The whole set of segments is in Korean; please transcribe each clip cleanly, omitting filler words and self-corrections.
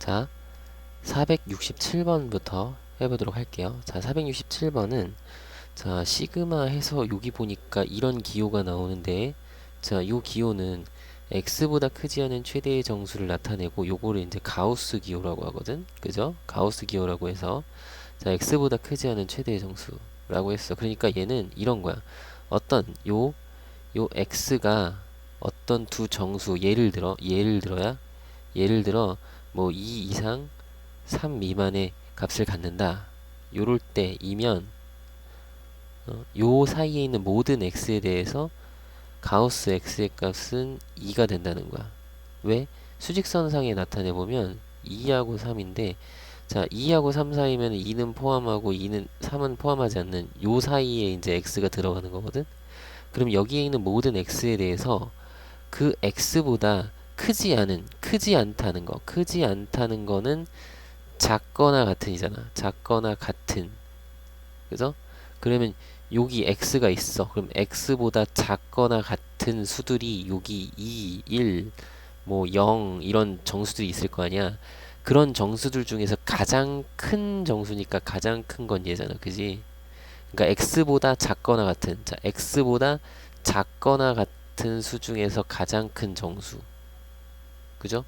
자, 467번부터 해보도록 할게요. 자, 467번은 자, 시그마 해서 여기 보니까 이런 기호가 나오는데, 자, 요 기호는 x보다 크지 않은 최대의 정수를 나타내고, 요거를 이제 가우스 기호라고 하거든. 그죠? 가우스 기호라고 해서, 자, x보다 크지 않은 최대의 정수라고 했어. 그러니까 얘는 이런 거야. 어떤 요 x가 어떤 두 정수, 예를 들어 뭐 2 이상 3 미만의 값을 갖는다. 요럴 때이면 요 사이에 있는 모든 x에 대해서 가우스 x의 값은 2가 된다는 거야. 왜? 수직선상에 나타내 보면 2하고 3인데, 자, 2하고 3 사이면 2는 포함하고 3은 포함하지 않는 요 사이에 이제 x가 들어가는 거거든. 그럼 여기에 있는 모든 x에 대해서 그 x보다 크지 않다는 거는 작거나 같은이잖아. 작거나 같은. 그죠? 그러면 여기 x가 있어. 그럼 x보다 작거나 같은 수들이 여기 2, 1, 뭐 0 이런 정수들이 있을 거 아니야. 그런 정수들 중에서 가장 큰 정수니까 가장 큰 건 얘잖아. 그지? 그러니까 x보다 작거나 같은. 자, x보다 작거나 같은 수 중에서 가장 큰 정수. 그죠?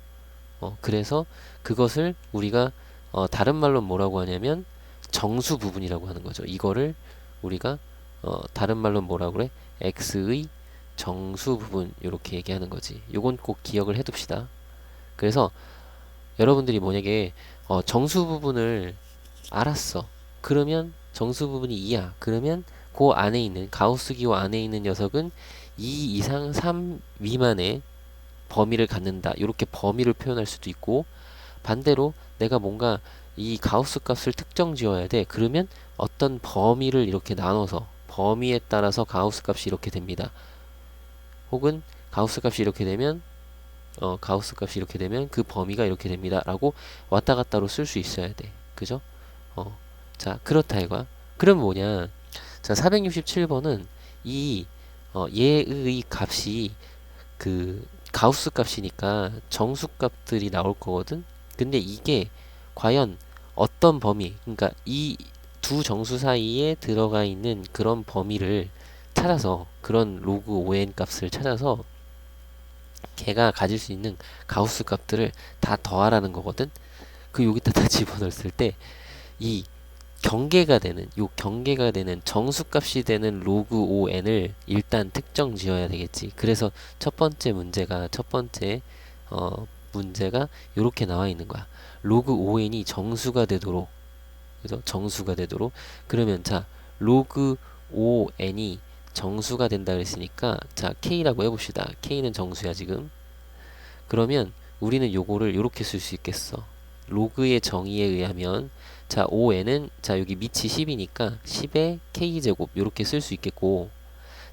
그래서 그것을 우리가 다른 말로 뭐라고 하냐면 정수 부분이라고 하는 거죠. 이거를 우리가 다른 말로 뭐라고 그래? x의 정수 부분 이렇게 얘기하는 거지. 요건 꼭 기억을 해둡시다. 그래서 여러분들이 만약에 정수 부분을 알았어. 그러면 정수 부분이 2야. 그러면 그 안에 있는 가우스 기호 안에 있는 녀석은 2 이상 3 미만의 범위를 갖는다. 이렇게 범위를 표현할 수도 있고, 반대로 내가 뭔가 이 가우스 값을 특정 지어야 돼. 그러면 어떤 범위를 이렇게 나눠서 범위에 따라서 가우스 값이 이렇게 됩니다. 혹은 가우스 값이 이렇게 되면 그 범위가 이렇게 됩니다. 라고 왔다 갔다로 쓸 수 있어야 돼. 그죠? 자, 그렇다 이거야. 그럼 뭐냐? 자, 467번은 얘의 값이 그 가우스 값이니까 정수 값들이 나올 거거든. 근데 이게 과연 어떤 범위, 그러니까 이 두 정수 사이에 들어가 있는 그런 범위를 찾아서, 그런 로그 ON 값을 찾아서 걔가 가질 수 있는 가우스 값들을 다 더하라는 거거든. 그 여기다 다 집어넣었을 때 이 경계가 되는 정수값이 되는 로그 ON을 일단 특정 지어야 되겠지. 그래서 첫 번째 문제가 이렇게 나와 있는 거야. 로그 ON이 정수가 되도록, 그죠? 정수가 되도록. 그러면 자, 로그 ON이 정수가 된다 그랬으니까, 자, K라고 해봅시다. K는 정수야 지금. 그러면 우리는 요거를 이렇게 쓸 수 있겠어. 로그의 정의에 의하면, 자, ON은, 자, 여기 밑이 10이니까 10의 K제곱 이렇게 쓸 수 있겠고,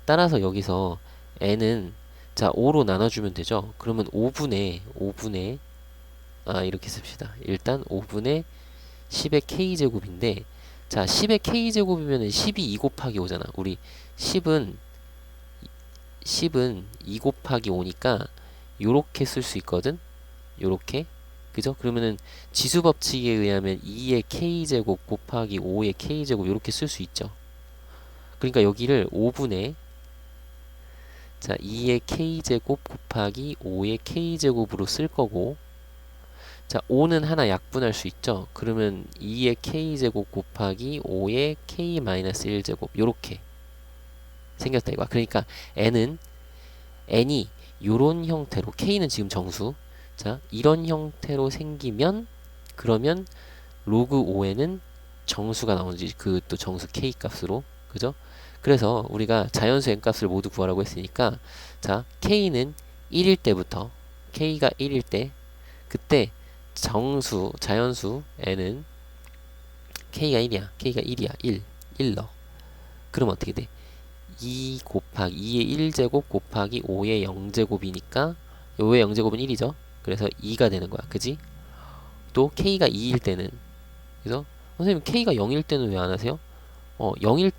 따라서 여기서 N은, 자, 5로 나눠주면 되죠. 그러면 5분의 이렇게 씁시다. 일단 5분의 10의 K제곱인데, 자, 10의 K제곱이면은 10이 2 곱하기 5잖아. 우리 10은 2 곱하기 5니까 요렇게 쓸 수 있거든. 요렇게. 그죠? 그러면은 지수 법칙에 의하면 2의 K제곱 곱하기 5의 K제곱 요렇게 쓸 수 있죠. 그러니까 여기를 5분의, 자, 2의 K제곱 곱하기 5의 K제곱으로 쓸 거고, 자, 5는 하나 약분할 수 있죠. 그러면 2의 K제곱 곱하기 5의 K-1제곱 요렇게 생겼다 이거야. 그러니까 n이 요런 형태로, K는 지금 정수, 자, 이런 형태로 생기면, 그러면 로그 5에는 정수가 나오는지, 그 또 정수 K 값으로. 그죠? 그래서 우리가 자연수 n 값을 모두 구하라고 했으니까, 자, K는 1일 때부터, K가 1일 때, 그때 자연수 n은 K가 1이야. K가 1이야. 1 넣어. 그럼 어떻게 돼? 2 곱하기 2의 1제곱 곱하기 5의 0제곱이니까 5의 0제곱은 1이죠. 그래서 2가 되는 거야. 그지? 또 K가 2일 때는, 그래서 선생님 K가 0일 때는 왜 안 하세요? 0일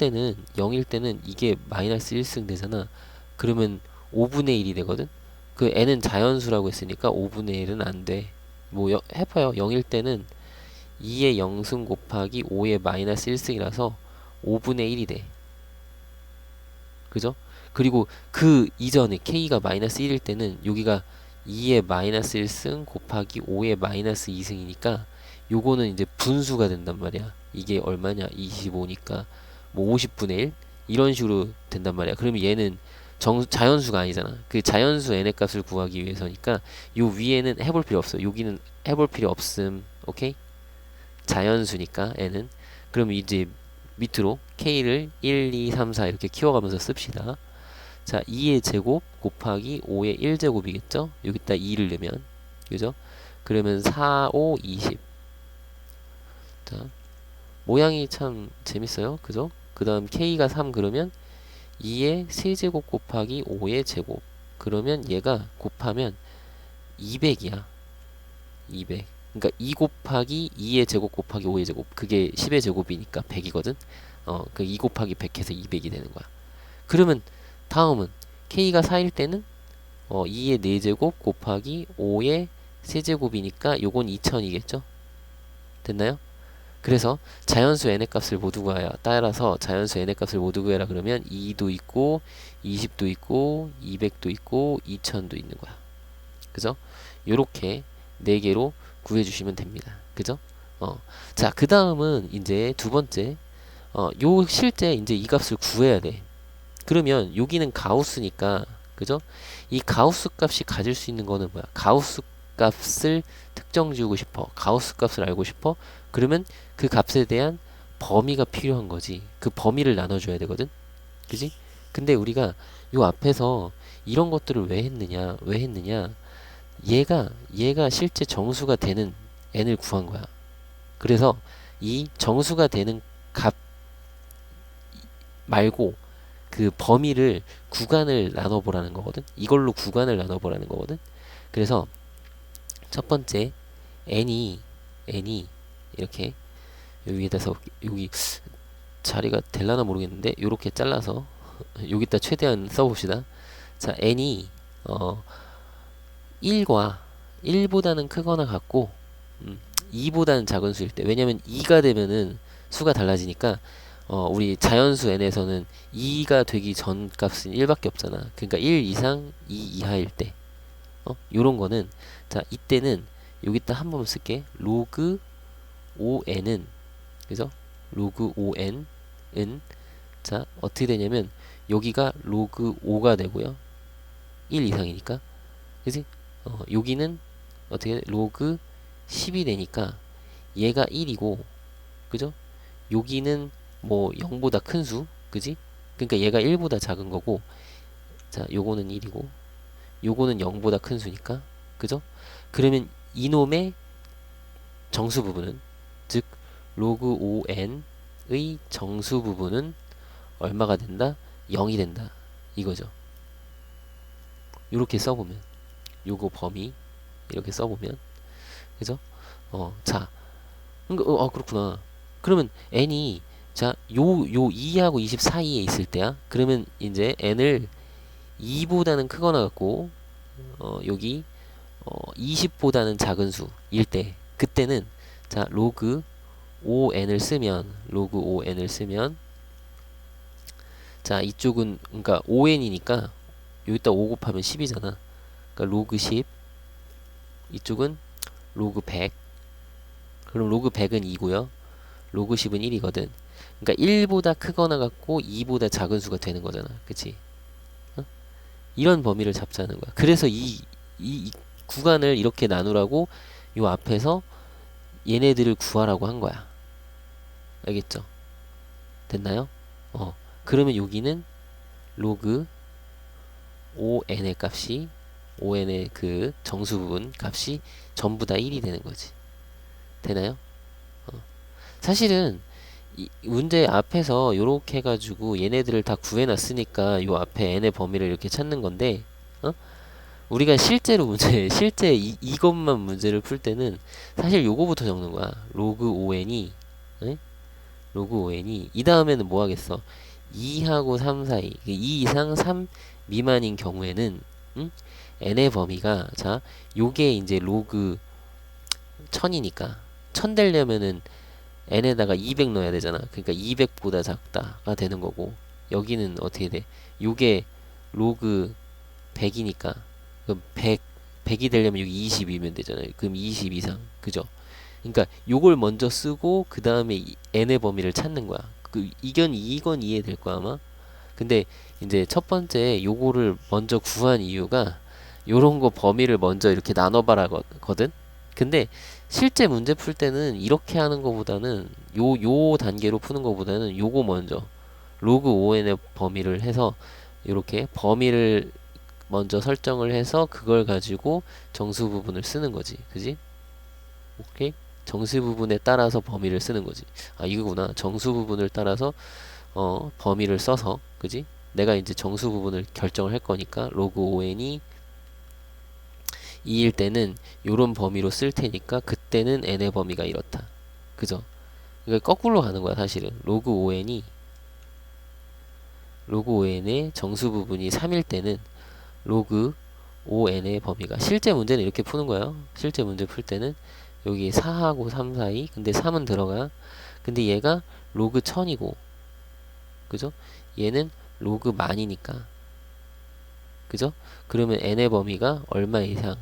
때는 이게 마이너스 1승 되잖아. 그러면 5분의 1이 되거든. 그 n은 자연수라고 했으니까 5분의 1은 안 돼. 뭐 해봐요. 0일 때는 2의 0승 곱하기 5의 마이너스 1승이라서 5분의 1이 돼. 그죠? 그리고 그 이전에 k가 마이너스 1일 때는 여기가 2의 마이너스 1승 곱하기 5의 마이너스 2승이니까 요거는 이제 분수가 된단 말이야. 이게 얼마냐? 25니까 뭐 50분의 1? 이런 식으로 된단 말이야. 그러면 얘는 자연수가 아니잖아. 그 자연수 n의 값을 구하기 위해서니까 요 위에는 해볼 필요 없어. 여기는 해볼 필요 없음. 오케이? 자연수니까 n은. 그럼 이제 밑으로 k를 1, 2, 3, 4 이렇게 키워가면서 씁시다. 자, 2의 제곱 곱하기 5의 1제곱이겠죠? 여기다 2를 넣으면 그죠? 그러면 4, 5, 20. 자, 모양이 참 재밌어요. 그죠? 그 다음 k가 3 그러면 2의 세제곱 곱하기 5의 제곱. 그러면 얘가 곱하면 200이야. 200. 그러니까 2 곱하기 2의 제곱 곱하기 5의 제곱. 그게 10의 제곱이니까 100이거든. 그 2 곱하기 100 해서 200이 되는 거야. 그러면 다음은 k가 4일 때는 2의 4제곱 곱하기 5의 세제곱이니까 요건 2000이겠죠? 됐나요? 그래서 자연수 n의 값을 모두 구하여 따라서 자연수 n의 값을 모두 구해라 그러면 2도 있고 20도 있고 200도 있고 2000도 있는 거야. 그죠? 요렇게 4개로 구해주시면 됩니다. 그죠? 자, 그 다음은 이제 두 번째 요 실제 이제 이 값을 구해야 돼. 그러면 여기는 가우스니까 그죠? 이 가우스 값이 가질 수 있는 거는 뭐야? 가우스 값을 특정 지우고 싶어. 가우스 값을 알고 싶어. 그러면 그 값에 대한 범위가 필요한 거지. 그 범위를 나눠줘야 되거든. 그지? 근데 우리가 요 앞에서 이런 것들을 왜 했느냐? 왜 했느냐? 얘가 실제 정수가 되는 n을 구한 거야. 그래서 이 정수가 되는 값 말고 그 범위를 구간을 나눠보라는 거거든. 이걸로 구간을 나눠보라는 거거든. 그래서 첫 번째 n이 이렇게 여기에다서 여기 자리가 될라나 모르겠는데 요렇게 잘라서 여기다 최대한 써봅시다. 자, n이 1과 1보다는 크거나 같고 2보다는 작은 수일 때, 왜냐면 2가 되면은 수가 달라지니까 우리 자연수 n에서는 2가 되기 전 값은 1밖에 없잖아. 그러니까 1 이상 2 이하일 때 요런 거는 자, 이때는 여기다 한 번 쓸게. 로그 5n은 그죠? 로그 5n은 자, 어떻게 되냐면 여기가 로그 5가 되고요. 1 이상이니까. 그지? 여기는 어떻게 로그 10이 되니까 얘가 1이고 그죠? 여기는 뭐 0보다 큰 수, 그지? 그러니까 얘가 1보다 작은 거고, 자, 요거는 1이고 요거는 0보다 큰 수니까, 그죠? 그러면 이놈의 정수 부분은, 즉 로그 5n의 정수 부분은 얼마가 된다? 0이 된다. 이거죠. 이렇게 써보면, 요거 범위 이렇게 써보면, 그죠? 자, 그렇구나. 그러면 n이 자, 요 2하고 20 사이에 있을 때야. 그러면 이제 n을 2보다는 크거나 같고 여기 20보다는 작은 수일 때, 그때는 자, 로그 5n을 쓰면 자, 이쪽은 그러니까 5n이니까 여기다 5 곱하면 10이잖아. 그러니까 로그 10, 이쪽은 로그 100. 그럼 로그 100은 2고요. 로그 10은 1이거든. 그러니까 1보다 크거나 같고 2보다 작은 수가 되는 거잖아. 그치? 이런 범위를 잡자는 거야. 그래서 이 구간을 이렇게 나누라고 요 앞에서 얘네들을 구하라고 한 거야. 알겠죠? 됐나요? 그러면 여기는 로그 5n의 값이 5n의 그 정수 부분 값이 전부 다 1이 되는 거지. 되나요? 사실은 이 문제 앞에서 요렇게 해가지고 얘네들을 다 구해놨으니까 요 앞에 n의 범위를 이렇게 찾는 건데, 우리가 실제로 실제 이것만 문제를 풀 때는 사실 요거부터 적는 거야. 로그 5n이, 로그 5n이, 이 다음에는 뭐 하겠어? 2하고 3 사이, 2 이상 3 미만인 경우에는, n의 범위가, 자, 요게 이제 로그 1000이니까 1000 되려면은 n에다가 200 넣어야 되잖아. 그러니까 200보다 작다가 되는 거고, 여기는 어떻게 돼? 요게 로그 100이니까 그럼 100이 되려면 여기 20이면 되잖아요. 그럼 20 이상. 그죠? 그러니까 요걸 먼저 쓰고 그 다음에 n의 범위를 찾는 거야. 이건 이해될 거야 아마. 근데 이제 첫 번째 요거를 먼저 구한 이유가 요런 거 범위를 먼저 이렇게 나눠봐라거든. 근데 실제 문제 풀 때는 이렇게 하는 거보다는 요 단계로 푸는 거보다는 요거 먼저 로그 ON의 범위를 해서 이렇게 범위를 먼저 설정을 해서 그걸 가지고 정수 부분을 쓰는 거지. 그지? 오케이? 정수 부분에 따라서 범위를 쓰는 거지. 아, 이거구나. 정수 부분을 따라서 범위를 써서, 그지? 내가 이제 정수 부분을 결정을 할 거니까 로그 ON이 2일 때는 요런 범위로 쓸 테니까 그때는 n의 범위가 이렇다. 그죠? 그러니까 거꾸로 가는 거야 사실은. 로그 ON의 정수 부분이 3일 때는 로그 ON의 범위가, 실제 문제는 이렇게 푸는 거예요. 실제 문제 풀 때는 여기 4하고 3 사이, 근데 3은 들어가. 근데 얘가 로그 1000이고, 그죠? 얘는 로그 만이니까, 그죠? 그러면 n의 범위가 얼마 이상?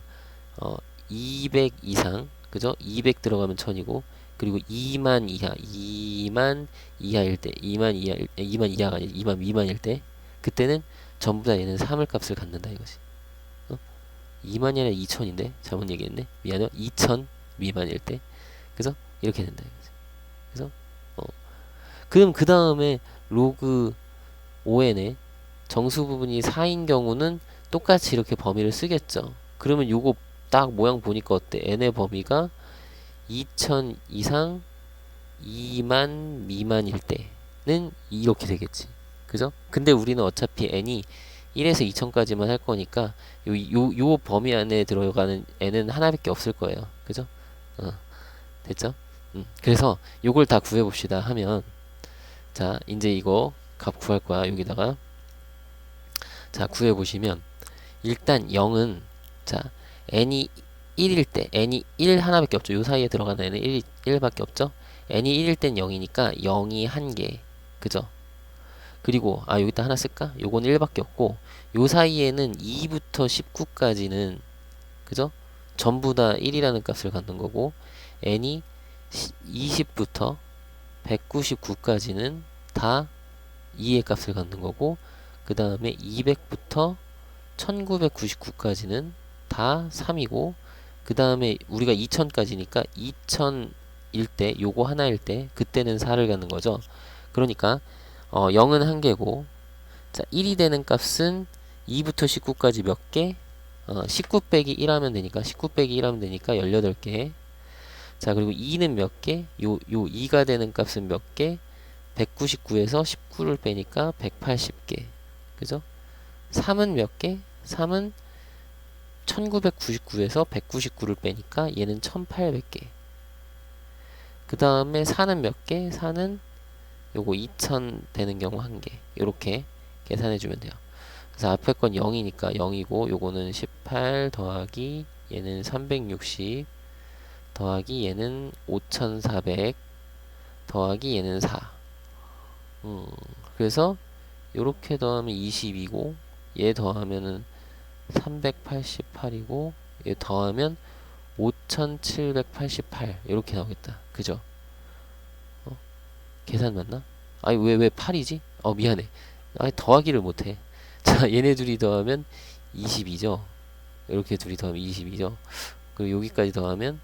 200 이상, 그죠? 200 들어가면 1000이고, 그리고 2만 이하일 때, 2만 이하가 아니라 2만 미만일 때, 그때는 전부 다 얘는 3을 값을 갖는다 이거지. 2만이 아니라 2000인데 잘못 얘기했네. 미안해요. 2000 미만일 때, 그죠? 이렇게 된다 이거지. 그래서 그럼 그 다음에 로그 ON의 정수 부분이 4인 경우는 똑같이 이렇게 범위를 쓰겠죠. 그러면 요거 딱 모양 보니까 어때? n의 범위가 2000 이상 2만 미만일 때는 이렇게 되겠지. 그죠? 근데 우리는 어차피 n이 1에서 2000까지만 할 거니까 요 범위 안에 들어가는 n은 하나밖에 없을 거예요. 그죠? 됐죠? 그래서 요걸 다 구해봅시다 하면, 자 이제 이거 값 구할 거야. 여기다가 자 구해보시면 일단 0은, 자 n이 1일 때, n이 1 하나밖에 없죠. 요 사이에 들어가는 n은 1밖에 없죠. n이 1일 땐 0이니까 0이 1개. 그죠? 그리고 여기다 하나 쓸까? 요건 1밖에 없고, 요 사이에는 2부터 19까지는, 그죠? 전부 다 1이라는 값을 갖는 거고, n이 20부터 199까지는 다 2의 값을 갖는 거고, 그 다음에 200부터 1999까지는 다 3이고, 그 다음에 우리가 2000까지니까 2000일 때, 요거 하나일 때, 그때는 4를 갖는 거죠. 그러니까 0은 1개고, 자 1이 되는 값은 2부터 19까지 몇 개? 19 빼기 1 하면 되니까, 19 빼기 1 하면 되니까 18개. 자 그리고 2는 몇 개? 요 2가 되는 값은 몇 개? 199에서 19를 빼니까 180개. 그죠? 3은 몇 개? 3은 1999에서 199를 빼니까 얘는 1800개. 그 다음에 4는 몇 개? 4는 요거 2000 되는 경우 1개. 요렇게 계산해 주면 돼요. 그래서 앞에 건 0이니까 0이고, 요거는 18 더하기 얘는 360 더하기 얘는 5400 더하기 얘는 4. 그래서 요렇게 더하면 22고, 얘 더하면은 388이고, 얘 더하면 5788 이렇게 나오겠다. 그죠? 계산 맞나? 아니 왜 8이지? 미안해. 아니 더하기를 못해. 자 얘네 둘이 더하면 22죠. 이렇게 둘이 더하면 22죠. 그리고 여기까지 더하면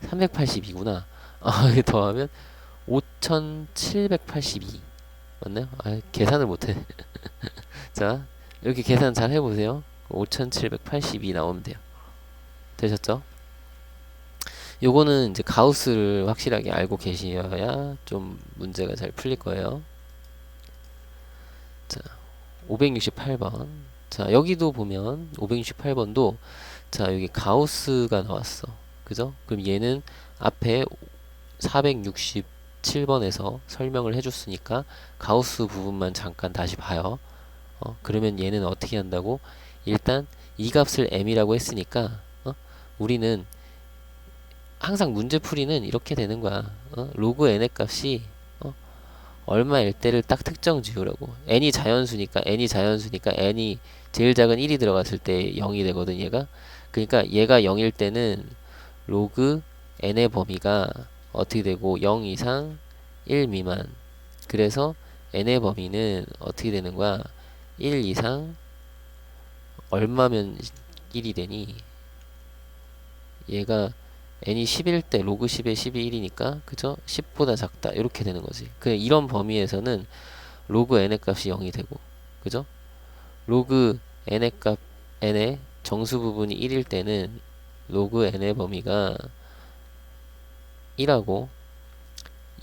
382구나. 더하면 5782 맞나요? 계산을 못해. 자 이렇게 계산 잘 해보세요. 5782 나오면 돼요. 되셨죠? 요거는 이제 가우스를 확실하게 알고 계셔야 좀 문제가 잘 풀릴 거예요. 자, 568번. 자, 여기도 보면 568번도 자, 여기 가우스가 나왔어. 그죠? 그럼 얘는 앞에 467번에서 설명을 해줬으니까 가우스 부분만 잠깐 다시 봐요. 그러면 얘는 어떻게 한다고? 일단 이 값을 m이라고 했으니까 우리는 항상 문제풀이는 이렇게 되는 거야. 로그 n의 값이 얼마일 때를 딱 특정 지으라고. n이 자연수니까 n이 제일 작은 1이 들어갔을 때 0이 되거든 얘가. 그러니까 얘가 0일 때는 로그 n의 범위가 어떻게 되고 0 이상 1 미만. 그래서 n의 범위는 어떻게 되는 거야? 1 이상 얼마면 1이 되니? 얘가 n이 10일 때 로그 10에 10이 1이니까 그죠? 10보다 작다 이렇게 되는 거지. 그 이런 범위에서는 로그 n의 값이 0이 되고 그죠? 로그 n의 값 n의 정수 부분이 1일 때는 로그 n의 범위가 1하고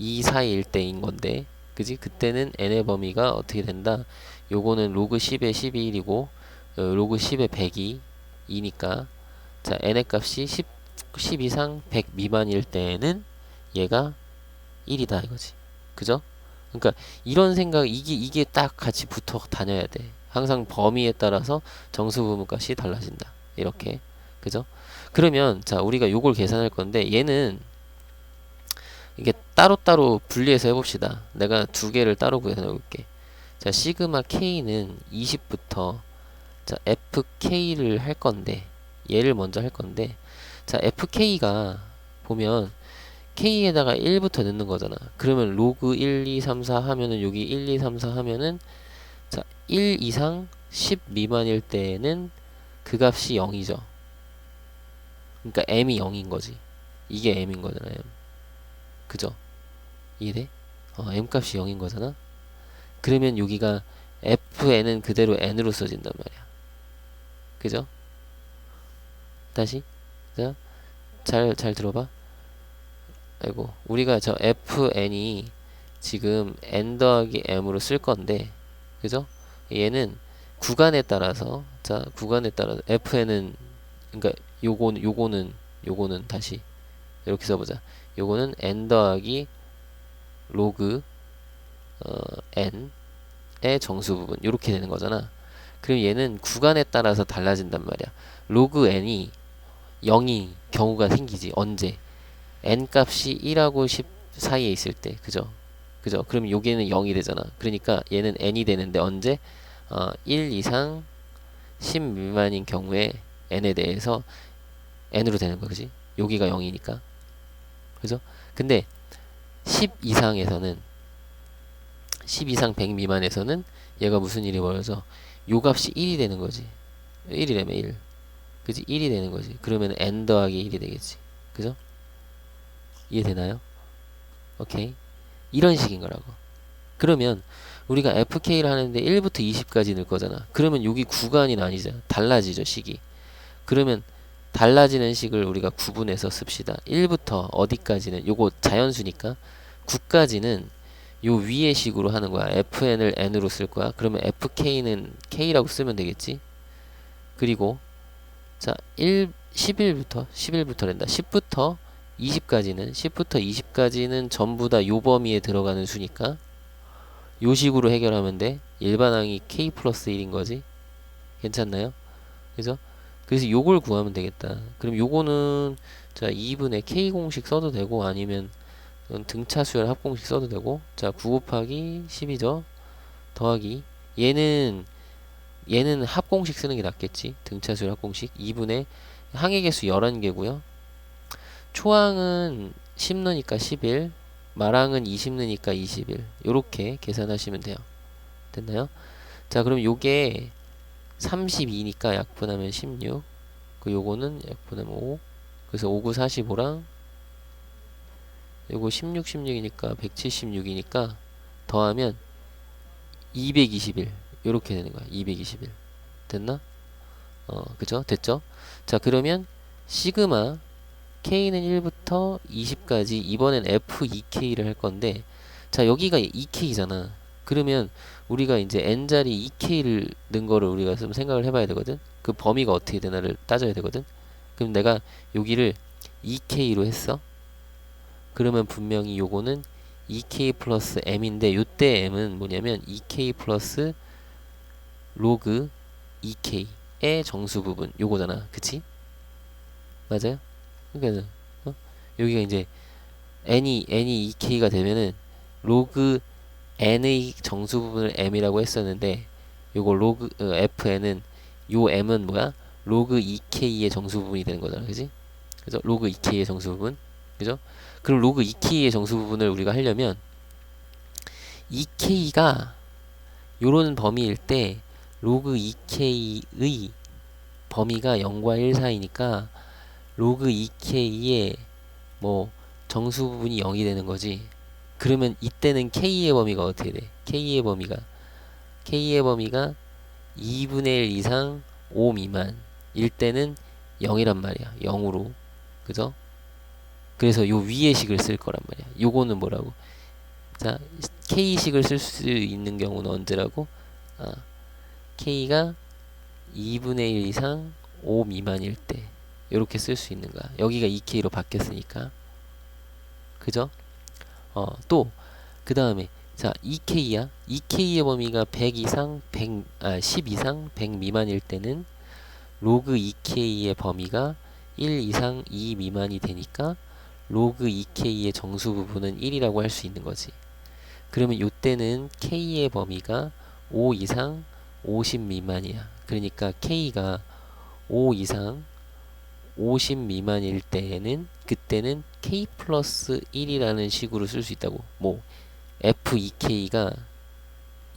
2 사이일 때인 건데 그지? 그때는 n의 범위가 어떻게 된다? 요거는 로그 10에 10이 1이고 로그 10에 100이 2니까 자 n의 값이 10 이상 100 미만일 때는 얘가 1이다 이거지. 그죠? 그러니까 이런 생각 이게 딱 같이 붙어 다녀야 돼. 항상 범위에 따라서 정수 부분값이 달라진다. 이렇게. 그죠? 그러면 자 우리가 요걸 계산할 건데 얘는 이게 따로따로 분리해서 해봅시다. 내가 두 개를 따로 구해서 해볼게. 자 시그마 k는 20부터 자 fk를 할 건데 얘를 먼저 할 건데 자 fk가 보면 k에다가 1부터 넣는 거잖아. 그러면 로그 1, 2, 3, 4 하면은 여기 1, 2, 3, 4 하면은 자 1 이상 10 미만일 때는 그 값이 0이죠. 그러니까 m이 0인 거지. 이게 m인 거잖아. m. 그죠? 이해돼? m 값이 0인 거잖아. 그러면 여기가 fn은 그대로 n으로 써진단 말이야. 그죠? 다시 자, 잘 들어봐. 아이고 우리가 저 fn이 지금 n 더하기 m으로 쓸 건데 그죠? 얘는 구간에 따라서 자 구간에 따라서 fn은 그러니까 요거는 다시 이렇게 써보자. 요거는 n 더하기 로그 n의 정수 부분 요렇게 되는 거잖아. 그럼 얘는 구간에 따라서 달라진단 말이야. 로그 n이 0이 경우가 생기지. 언제? n 값이 1하고 10 사이에 있을 때. 그죠? 그럼 여기는 0이 되잖아. 그러니까 얘는 n이 되는데 언제? 1 이상 10 미만인 경우에 n에 대해서 n으로 되는 거야. 그지? 여기가 0이니까. 그죠? 근데 10 이상에서는 10 이상 100 미만에서는 얘가 무슨 일이 벌어져? 요 값이 1이 되는 거지. 1이라며 1. 그지? 1이 되는 거지. 그러면 n 더하기 1이 되겠지. 그죠? 이해되나요? 오케이. 이런 식인 거라고. 그러면 우리가 fk를 하는데 1부터 20까지 넣을 거잖아. 그러면 여기 구간이 나뉘잖아. 달라지죠, 식이. 그러면 달라지는 식을 우리가 구분해서 씁시다. 1부터 어디까지는 요거 자연수니까 9까지는 요 위의 식으로 하는 거야. fn을 n으로 쓸 거야. 그러면 fk는 k라고 쓰면 되겠지. 그리고 자 11부터란다. 10부터 20까지는 전부 다 요 범위에 들어가는 수니까 요 식으로 해결하면 돼. 일반항이 k 플러스 1인 거지. 괜찮나요? 그죠? 그래서 요걸 구하면 되겠다. 그럼 요거는 자 2분의 k 공식 써도 되고 아니면 등차 수열 합공식 써도 되고 자 9 곱하기 10이죠. 더하기 얘는 합공식 쓰는 게 낫겠지. 등차 수열 합공식 2분의 항의 개수 11개고요. 초항은 10 넣으니까 11, 말항은 20 넣으니까 21. 요렇게 계산하시면 돼요. 됐나요? 자, 그럼 요게 32니까 약분하면 16. 그 요거는 약분하면 5. 그래서 5, 9, 45랑 요거 16, 16이니까 176이니까 더하면 221. 요렇게 되는 거야. 221. 됐나? 그죠? 됐죠? 자, 그러면 시그마 k는 1부터 20까지 이번엔 f2k를 할 건데 자 여기가 2k잖아. 그러면 우리가 이제 n자리 2k를 넣은 거를 우리가 좀 생각을 해봐야 되거든. 그 범위가 어떻게 되나를 따져야 되거든. 그럼 내가 여기를 2k로 했어. 그러면 분명히 요거는 2k 플러스 m인데 요때 m은 뭐냐면 2k 플러스 로그 2k의 정수 부분 요거잖아. 그치? 맞아요? 그러니까 여기가 이제 n이 2k가 되면은 로그 n의 정수 부분을 m이라고 했었는데, 요거 로그 fn은 요 m은 뭐야? 로그 2k의 정수 부분이 되는 거잖아, 그지? 그죠? 로그 2k의 정수 부분, 그죠? 그럼 로그 2k의 정수 부분을 우리가 하려면 2k가 요런 범위일 때 로그 2k의 범위가 0과 1 사이니까 로그 2k의 뭐 정수 부분이 0이 되는 거지. 그러면 이때는 k의 범위가 어떻게 돼? k의 범위가 2분의 1 이상 5 미만일 때는 0이란 말이야. 0으로. 그죠? 그래서 요 위의 식을 쓸 거란 말이야. 요거는 뭐라고? 자, k식을 쓸 수 있는 경우는 언제라고? 아, k가 2분의 1 이상 5 미만일 때 요렇게 쓸 수 있는 거야. 여기가 2k로 바뀌었으니까. 그죠? 또 그 다음에 자 2k야. 2k의 범위가 100 이상 10 이상 100 미만일 때는 로그 2k의 범위가 1 이상 2 미만이 되니까 로그 2k의 정수 부분은 1이라고 할 수 있는 거지. 그러면 요때는 k의 범위가 5 이상 50 미만이야. 그러니까 k가 5 이상 50 미만일 때에는 그때는 k 플러스 1이라는 식으로 쓸 수 있다고. 뭐 f2k가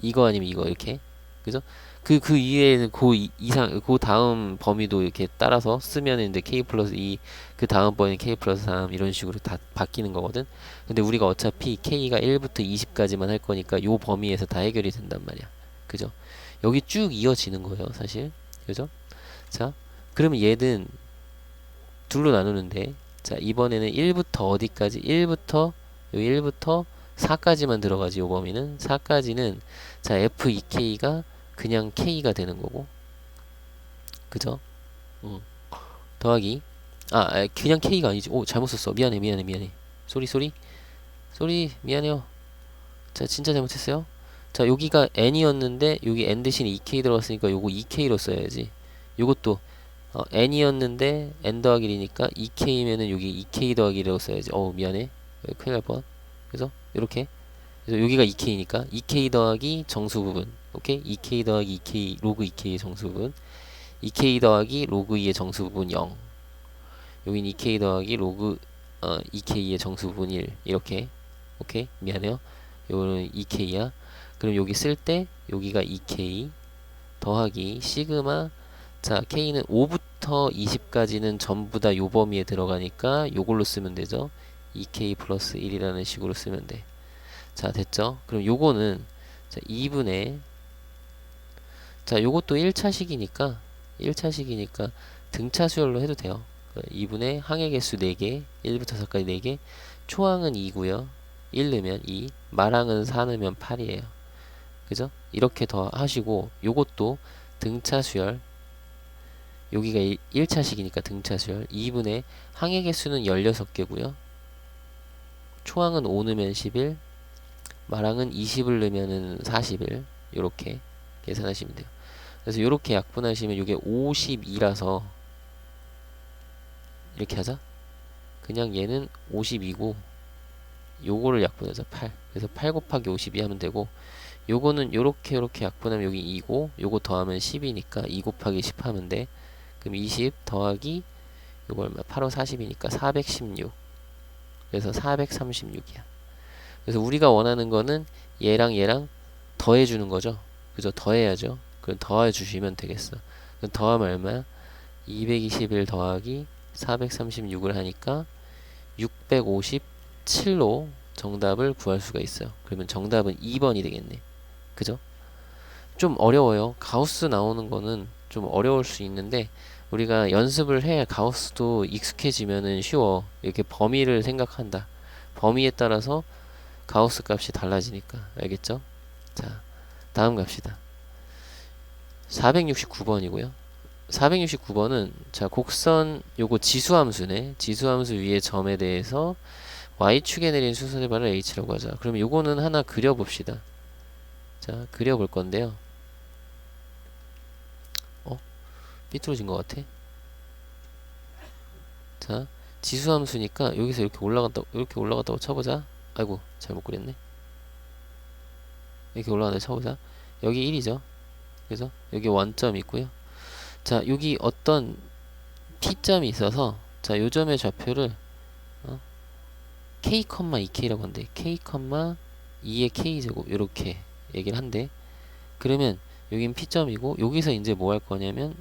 이거 아니면 이거 이렇게, 그죠? 그 이외에는 그 다음 범위도 이렇게 따라서 쓰면 이제 k 플러스 2, 그 다음 범위는 k 플러스 3 이런 식으로 다 바뀌는 거거든. 근데 우리가 어차피 k가 1부터 20까지만 할 거니까 요 범위에서 다 해결이 된단 말이야. 그죠? 여기 쭉 이어지는 거예요, 사실. 그죠? 자, 그러면 얘는 둘로 나누는데, 자, 이번에는 1부터 어디까지? 1부터 4까지만 들어가지, 요 범위는. 4까지는, 자, f2k가 그냥 k가 되는 거고. 그죠? 더하기. 그냥 k가 아니지. 오, 잘못 썼어. 미안해. 쏘리, 미안해요. 자, 진짜 잘못했어요. 자, 여기가 n이었는데, 여기 n 대신에 2k 들어갔으니까 요거 2k로 써야지. 요것도 n이었는데 n 더하기 1이니까 2k면은 여기 2k 더하기 1이라고 써야지. 미안해. 큰일 날 뻔. 그래서 이렇게. 그래서 여기가 2k니까 2k 더하기 정수 부분. 오케이? 2k 더하기 2k 로그 2k의 정수 부분. 2k 더하기 로그 2의 정수 부분 0. 여긴 2k 더하기 로그 2k의 정수 부분 1. 이렇게. 오케이? 미안해요. 요거는 2k야. 그럼 여기 쓸 때 여기가 2k 더하기 시그마. 자, k는 5부터 20까지는 전부 다 요 범위에 들어가니까 요걸로 쓰면 되죠. 2k 플러스 1이라는 식으로 쓰면 돼. 자, 됐죠? 그럼 요거는 자, 2분의, 자, 요것도 1차식이니까 등차 수열로 해도 돼요. 2분의 항의 개수 4개, 1부터 4까지 4개, 초항은 2고요. 1 넣으면 2, 말항은 4 넣으면 8이에요. 그죠? 이렇게 더 하시고, 요것도 등차 수열, 여기가 1차식이니까 등차 수열, 2분의 항의 개수는 16개고요. 초항은 5 넣으면 11, 말항은 20을 넣으면 41, 요렇게 계산하시면 돼요. 그래서 요렇게 약분하시면 이게 52라서 이렇게 하자. 그냥 얘는 52고 요거를 약분하자. 8. 그래서 8 곱하기 52 하면 되고, 요거는 요렇게 약분하면 여기 2고 요거 더하면 10이니까 2 곱하기 10 하면 돼. 그럼 20 더하기 요거 얼마? 8호 40이니까 416. 그래서 436이야. 그래서 우리가 원하는 거는 얘랑 더해주는 거죠. 그죠? 더해야죠. 그럼 더해주시면 되겠어. 그럼 더하면 얼마야? 221 더하기 436을 하니까 657로 정답을 구할 수가 있어요. 그러면 정답은 2번이 되겠네. 그죠? 좀 어려워요. 가우스 나오는 거는 좀 어려울 수 있는데, 우리가 연습을 해 가우스도 익숙해지면은 쉬워. 이렇게 범위를 생각한다. 범위에 따라서 가우스 값이 달라지니까. 알겠죠? 자, 다음 갑시다. 469번이고요. 469번은 자, 곡선 요거 지수함수네. 지수함수 위에 점에 대해서 y축에 내린 수선의 반을 h라고 하자. 그럼 요거는 하나 그려봅시다. 자, 그려볼 건데요. 삐뚤어진 것 같아. 자, 지수함수니까 여기서 이렇게 올라갔다고 쳐보자. 아이고 잘못 그렸네. 이렇게 올라간다고 쳐보자. 여기 1이죠. 그래서 여기 원점이 있고요. 자, 여기 어떤 P점이 있어서, 자, 요점의 좌표를 K, 2K라고 한대. K, 2의 K제곱 이렇게 얘기를 한대. 그러면 여긴 P점이고, 여기서 이제 뭐 할 거냐면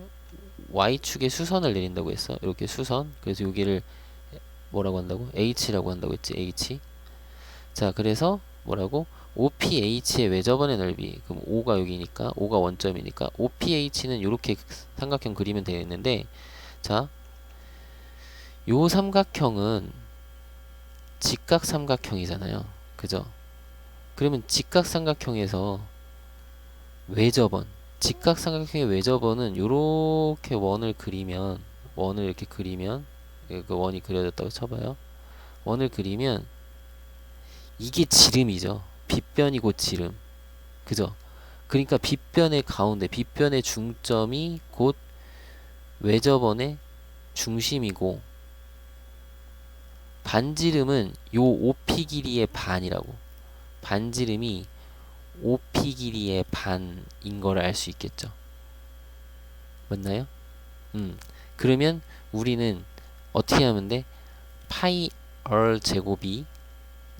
Y축에 수선을 내린다고 했어. 이렇게 수선. 그래서 여기를 뭐라고 한다고? H라고 한다고 했지. H. 자, 그래서 뭐라고? OPH의 외접원의 넓이. 그럼 O가 여기니까, O가 원점이니까 OPH는 이렇게 삼각형 그리면 되겠는데, 자, 요 삼각형은 직각 삼각형이잖아요. 그죠? 그러면 직각 삼각형에서 외접원, 직각 삼각형의 외접원은 요렇게 원을 이렇게 그리면, 그 원이 그려졌다고 쳐봐요. 원을 그리면 이게 지름이죠. 빗변이고 지름. 그죠? 그러니까 빗변의 가운데, 빗변의 중점이 곧 외접원의 중심이고, 반지름은 요 OP 길이의 반이라고. 반지름이 OP 길이의 반인 걸 알 수 있겠죠. 맞나요? 그러면 우리는 어떻게 하면 돼? 파이 R 제곱이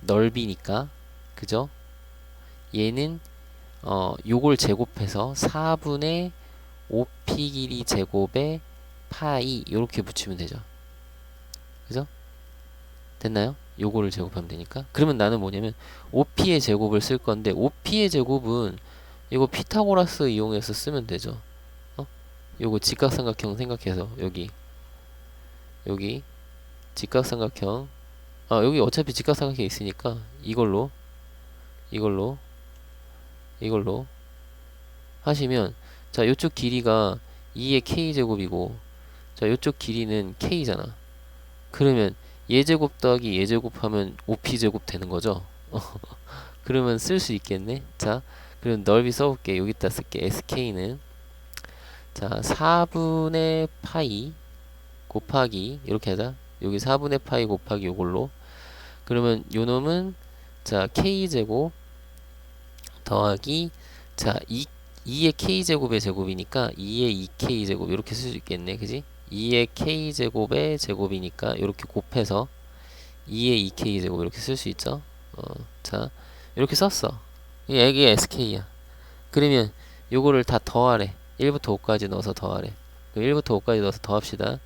넓이니까, 그죠? 얘는 요걸 제곱해서 4분의 OP 길이 제곱에 파이 요렇게 붙이면 되죠. 그죠? 됐나요? 요거를 제곱하면 되니까. 그러면 나는 뭐냐면 OP의 제곱을 쓸 건데, OP의 제곱은 이거 피타고라스 이용해서 쓰면 되죠. 요거 직각삼각형 생각해서 여기 직각삼각형, 여기 어차피 직각삼각형이 있으니까 이걸로 하시면, 자, 요쪽 길이가 2의 K제곱이고, 자, 요쪽 길이는 K잖아. 그러면 예제곱 더하기 예제곱 하면 OP제곱 되는 거죠. 그러면 쓸 수 있겠네. 자, 그럼 넓이 써볼게. 여기다 쓸게. SK는, 자, 4분의 파이 곱하기, 이렇게 하자. 여기 4분의 파이 곱하기 요걸로. 그러면 요 놈은, 자, K제곱 더하기, 자, 2의 K제곱의 제곱이니까 2의 2K제곱 이렇게 쓸 수 있겠네. 그지? 2의 K제곱의 제곱이니까 이렇게 곱해서 2의 2K제곱 이렇게 쓸 수 있죠. 자, 이렇게 썼어. 이게 SK야. 그러면 요거를 다 더하래. 1부터 5까지 넣어서 더하래. 1부터 5까지 넣어서 더합시다.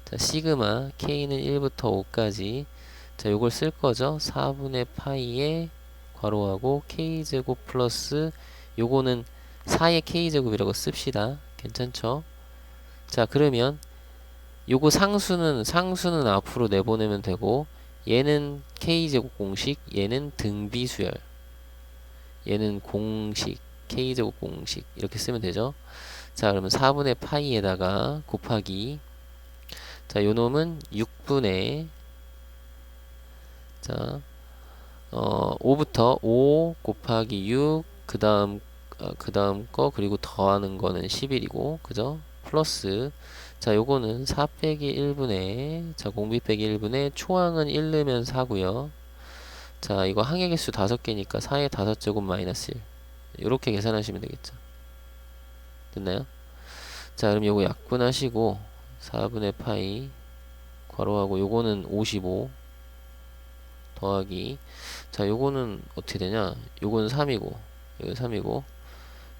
자, 시그마 K는 1부터 5까지. 자, 요걸 쓸 거죠. 4분의 파이에 괄호하고 K제곱 플러스 요거는 4의 K제곱이라고 씁시다. 괜찮죠? 자, 그러면 요거 상수는 앞으로 내보내면 되고, 얘는 K제곱 공식, 얘는 등비수열, 얘는 공식, K제곱 공식 이렇게 쓰면 되죠. 자, 그러면 4분의 파이에다가 곱하기, 자, 요 놈은 6분의, 자, 5부터 5 곱하기 6, 그 다음 거, 그리고 더하는 거는 11이고, 그죠? 플러스, 자, 요거는 4 빼기 1분의, 자, 공비 빼기 1분의, 초항은 1 넣으면 4고요. 자, 이거 항의 개수 5개니까 4의 5제곱 마이너스 1. 요렇게 계산하시면 되겠죠. 됐나요? 자, 그럼 요거 약분하시고, 4분의 파이, 괄호하고, 요거는 55, 더하기, 자, 요거는 어떻게 되냐? 요거는 3이고, 요거 3이고,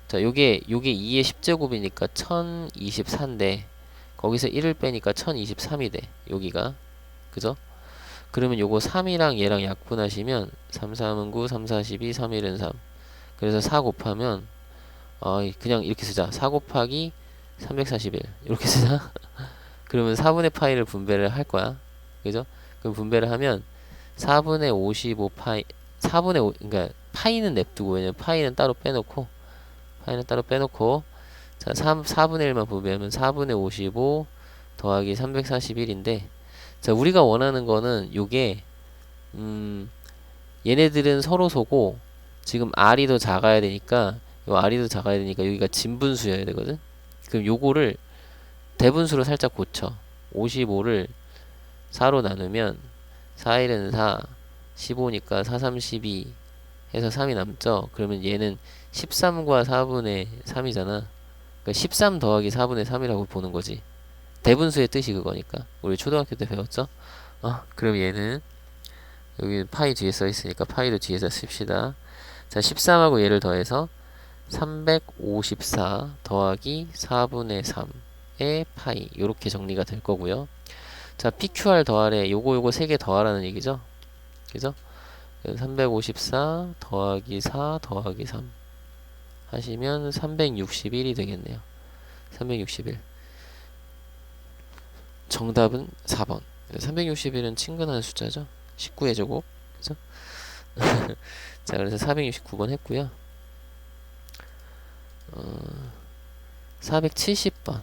자, 요게 2의 10제곱이니까 1024인데, 거기서 1을 빼니까 1023이 돼. 여기가. 그죠? 그러면 요거 3이랑 얘랑 약분하시면 3, 3은 9, 3, 4, 12, 3, 1은 3. 그래서 4 곱하면, 그냥 이렇게 쓰자. 4 곱하기 341. 이렇게 쓰자. 그러면 4분의 파이를 분배를 할 거야. 그죠? 그럼 분배를 하면 4분의 55 파이, 4분의 5, 그러니까 파이는 냅두고, 왜냐면 파이는 따로 빼놓고, 자, 4분의 1만 분배하면 4분의 55 더하기 341인데, 자, 우리가 원하는 거는 요게, 얘네들은 서로 소고, 지금 R이 더 작아야 되니까, 여기가 진분수여야 되거든? 그럼 요거를 대분수로 살짝 고쳐. 55를 4로 나누면 4일은 4, 15니까 4, 3, 12 해서 3이 남죠. 그러면 얘는 13과 4분의 3이잖아. 그러니까 13 더하기 4분의 3이라고 보는 거지. 대분수의 뜻이 그거니까. 우리 초등학교 때 배웠죠? 그럼 얘는 여기 파이 뒤에 써 있으니까 파이도 뒤에서 씁시다. 자, 13하고 얘를 더해서 354 더하기 4분의 3의 파이. 요렇게 정리가 될 거고요. 자, PQR 더하래. 요거 3개 더하라는 얘기죠. 그죠? 354 더하기 4 더하기 3 하시면 361이 되겠네요. 361. 정답은 4번. 361은 친근한 숫자죠. 19의 제곱. 그죠? 자, 그래서 469번 했고요. 470번.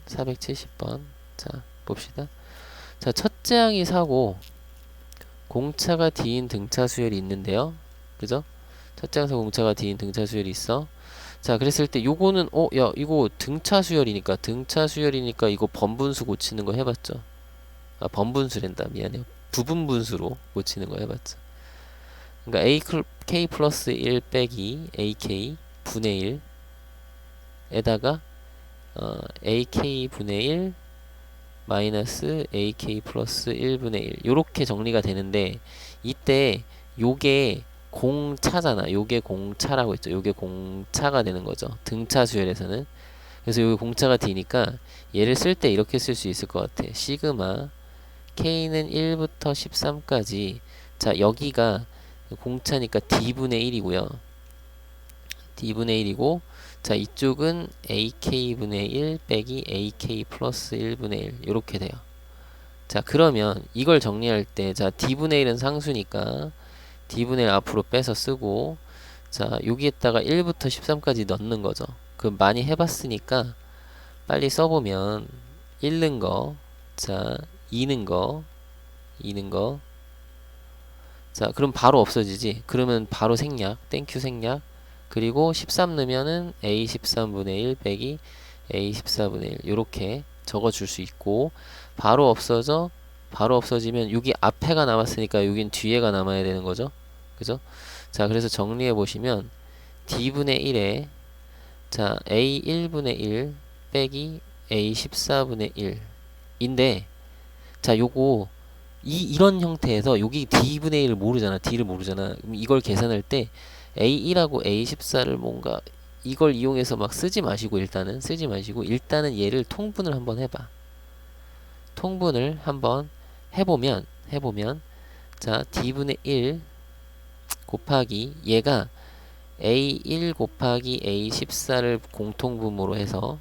470번. 자, 봅시다. 자, 첫째 항이 4고 공차가 D인 등차 수열이 있는데요. 그죠? 첫째 항에서 공차가 D인 등차 수열이 있어. 자, 그랬을 때 요거는 야, 이거 등차 수열이니까 이거 번분수 고치는 거 해봤죠? 번분수랜다. 미안해요. 부분분수로 고치는 거 해봤죠. 그러니까 K 플러스 1 빼기 AK 분의 1에다가 AK 분의 1 마이너스 AK 플러스 1분의 1 요렇게 정리가 되는데 이때 요게 공차잖아. 요게 공차라고 했죠. 요게 공차가 되는 거죠. 등차 수열에서는. 그래서 요게 공차가 D니까 얘를 쓸 때 이렇게 쓸 수 있을 것 같아. 시그마 K는 1부터 13까지. 자, 여기가 공차니까 D분의 1이고요. D분의 1이고 자, 이쪽은 AK분의 1 빼기 AK 플러스 1분의 1 이렇게 돼요. 자, 그러면 이걸 정리할 때 자, D분의 1은 상수니까 D분의 1 앞으로 빼서 쓰고 자, 여기에다가 1부터 13까지 넣는 거죠. 그럼 많이 해봤으니까 빨리 써보면 1는 거, 자, 2는 거, 자, 그럼 바로 없어지지. 그러면 바로 생략, 땡큐 생략. 그리고 13 넣으면은 A13분의 1 빼기 A14분의 1 요렇게 적어줄 수 있고 바로 없어지면 여기 앞에가 남았으니까 여긴 뒤에가 남아야 되는 거죠. 그죠? 자, 그래서 정리해 보시면 D분의 1에 자, A1분의 1 빼기 A14분의 1 인데 자, 요거 이런 형태에서 여기 D분의 1을 모르잖아. D를 모르잖아. 그럼 이걸 계산할 때 A1하고 A14를 뭔가 이걸 이용해서 막 쓰지 마시고 일단은 얘를 통분을 한번 해봐. 통분을 한번 해보면 자, D분의 1 곱하기 얘가 A1 곱하기 A14를 공통분모로 해서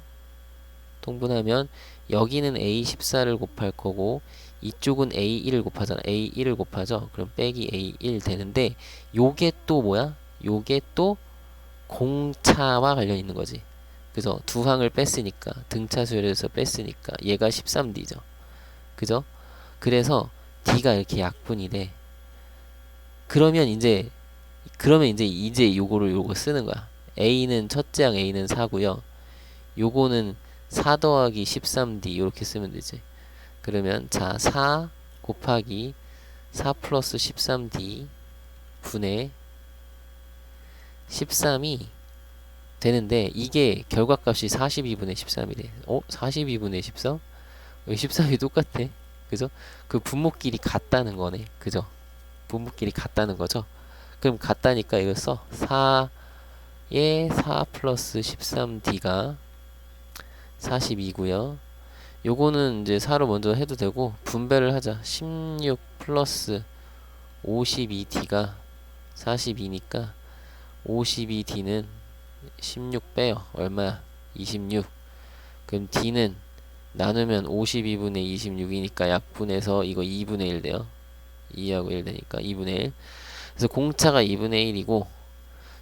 통분하면 여기는 A14를 곱할 거고 이쪽은 A1을 곱하잖아. A1을 곱하죠. 그럼 빼기 A1 되는데 요게 또 뭐야? 요게 또 공차와 관련 있는 거지. 그죠? 두 항을 뺐으니까 등차 수열에서 뺐으니까 얘가 13D죠. 그죠? 그래서 D가 이렇게 약분이 돼. 그러면 이제 요거 쓰는 거야. A는 첫째 항 A는 4고요. 요거는 4 더하기 13D 이렇게 쓰면 되지. 그러면 자, 4 곱하기 4 플러스 13D 분의 13이 되는데 이게 결과값이 42분의 13이래. 42분의 13? 여기 13이 똑같아. 그죠? 그 분모끼리 같다는 거네. 그죠? 분모끼리 같다는 거죠. 그럼 같다니까 이거 써. 4에 4 플러스 13D가 42고요. 요거는 이제 4로 먼저 해도 되고 분배를 하자. 16 플러스 52D가 42니까 52D는 16 빼요. 얼마야? 26. 그럼 D는 나누면 52분의 26이니까 약분해서 이거 2분의 1 돼요. 2하고 1 되니까 2분의 1. 그래서 공차가 2분의 1이고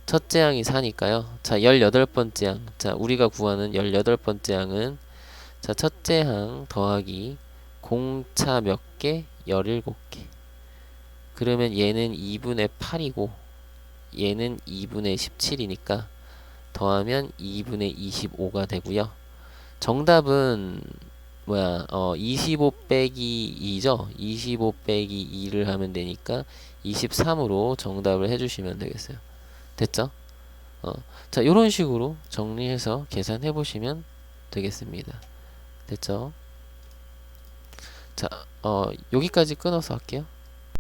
첫째 항이 4니까요. 자, 18번째 항. 자, 우리가 구하는 18번째 항은 자, 첫째 항 더하기 공차 몇 개? 17개. 그러면 얘는 2분의 8이고 얘는 2분의 17이니까 더하면 2분의 25가 되고요. 정답은 25 빼기 2죠? 25 빼기 2를 하면 되니까 23으로 정답을 해주시면 되겠어요. 됐죠? 자, 이런 식으로 정리해서 계산해 보시면 되겠습니다. 됐죠? 자, 여기까지 끊어서 할게요.